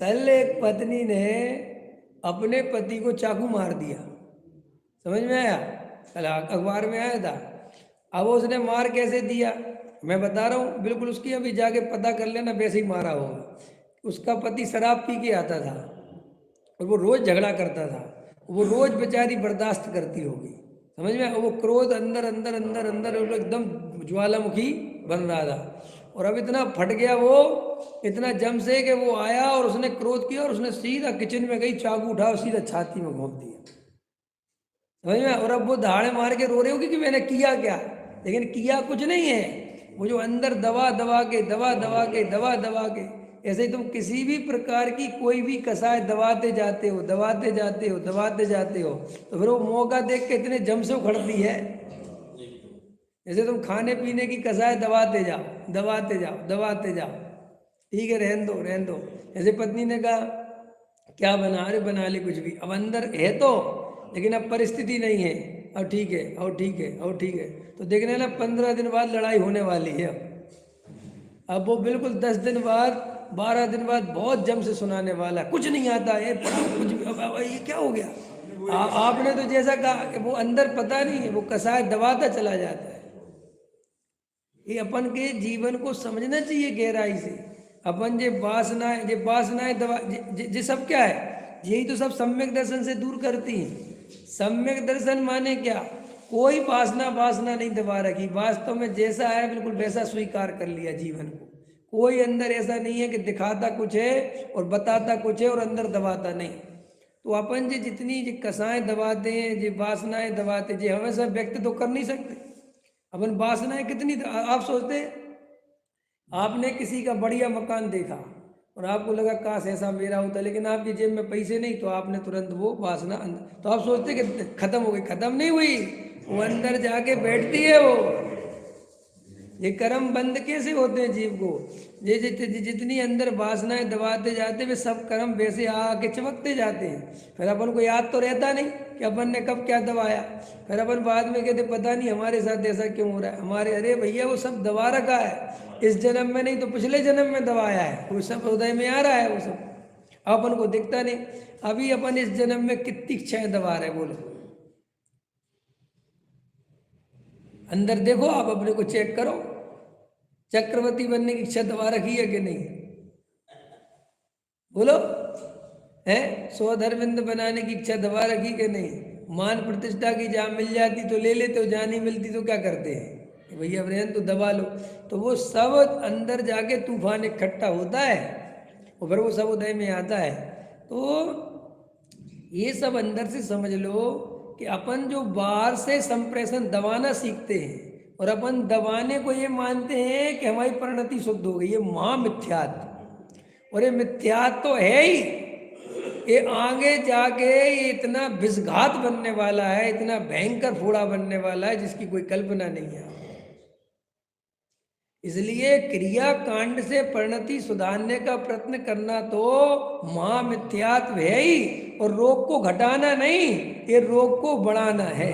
कल एक पत्नी ने अपने पति को चाकू मार दिया, समझ में आया? कल अखबार में आया था। अब उसने मार कैसे दिया मैं बता रहा हूँ, बिल्कुल उसकी अभी जाके पता कर लेना, वैसे ही मारा होगा। उसका पति शराब पी के आता था और वो रोज झगड़ा करता था, वो रोज बेचारी बर्दाश्त करती होगी, समझ में? वो क्रोध अंदर अंदर अंदर अंदर एकदम ज्वालामुखी बन रहा था। और अब इतना फट गया वो, इतना जम से कि वो आया और उसने क्रोध किया और उसने सीधा किचन में गई, चाकू उठा और सीधा छाती में घोंप दिया, समझ में? और अब वो दहाड़े मार के रो रही होगी कि मैंने किया क्या, लेकिन किया कुछ नहीं है। वो जो अंदर दबा दबा के दबा दबा के दबा दबा के, ऐसे ही तुम किसी भी प्रकार की कोई भी कसाय दबाते जाते हो दबाते जाते हो दबाते जाते हो, तो फिर वो मौका देख के इतने जम से उखड़ती है। जैसे तुम खाने पीने की कसाय दबाते जाओ दबाते जाओ दबाते जाओ, ठीक है रहन दो रहन दो। जैसे पत्नी ने कहा क्या बना, अरे बना ले कुछ भी, अब अंदर है तो, लेकिन अब परिस्थिति नहीं है, अब ठीक है और ठीक है और ठीक है, तो देखने ना 15 दिन बाद लड़ाई होने वाली है। अब वो बिल्कुल 10 दिन बाद 12 दिन बाद बहुत जम से सुनाने वाला है, कुछ नहीं आता ये कुछ भी, अब ये क्या हो गया? आपने तो जैसा कहा कि वो अंदर पता नहीं है, वो कसाय दबाता चला जाता है। ये अपन के जीवन को समझना चाहिए गहराई से। अपन जे वासनाएं दबा जे सब क्या है, यही तो सब सम्यक दर्शन से दूर करती हैं। सम्यक दर्शन माने क्या? कोई वासना वासना नहीं दबा रखी, वास्तव में जैसा है बिल्कुल वैसा स्वीकार कर लिया जीवन को। कोई अंदर ऐसा नहीं है कि दिखाता कुछ है और बताता कुछ है और अंदर दबाता नहीं। तो अपन जे जितनी जे कसाएं दबाते हैं, जे वासनाएं दबाते, जे हमेशा व्यक्त तो कर नहीं सकते। अपन वासनाएं कितनी, आप सोचते आपने किसी का बढ़िया मकान देखा और आपको लगा काश ऐसा मेरा होता, लेकिन आपकी जेब में पैसे नहीं, तो आपने तुरंत वो वासना तो आप सोचते कि खत्म हो गई, खत्म नहीं हुई, वो अंदर जाके बैठती है। वो ये कर्म बंद कैसे होते हैं जीव को? ये जितनी अंदर वासनाएं दबाते जाते वे सब कर्म वैसे आके चमकते जाते हैं। फिर अपन को याद तो रहता नहीं कि अपन ने कब क्या दबाया। फिर अपन बाद में कहते पता नहीं हमारे साथ ऐसा क्यों हो रहा है हमारे, अरे भैया वो सब दबा रखा है, इस जन्म में नहीं तो पिछले जन्म में दबाया है, वो सब हृदय में आ रहा है, वो सब अपन को दिखता नहीं। अभी अपन इस जन्म में कितनी इच्छाएं दबा रहे, बोलो अंदर देखो, आप अपने को चेक करो, चक्रवर्ती बनने की इच्छा दबा रखी है कि नहीं? बोलो है? स्वधर्मिंद बनाने की इच्छा दबा रखी कि नहीं? मान प्रतिष्ठा की जहाँ मिल जाती तो ले लेते हो, जहाँ नहीं मिलती तो क्या करते हैं भैया रहन तो दबा लो। तो वो सब अंदर जाके तूफान इकट्ठा होता है और फिर वो सब उदय में आता है। तो ये सब अंदर से समझ लो कि अपन जो बाहर से संप्रेषण दबाना सीखते हैं और अपन दबाने को ये मानते हैं कि हमारी परिणति शुद्ध हो गई, ये महामिथ्यात्व। और ये मिथ्यात्व तो है ही, ये आगे जाके ये इतना विषघात बनने वाला है, इतना भयंकर फोड़ा बनने वाला है जिसकी कोई कल्पना नहीं है। इसलिए क्रिया कांड से परिणति सुधारने का प्रयत्न करना तो महामिथ्यात्व है ही, और रोग को घटाना नहीं, ये रोग को बढ़ाना है।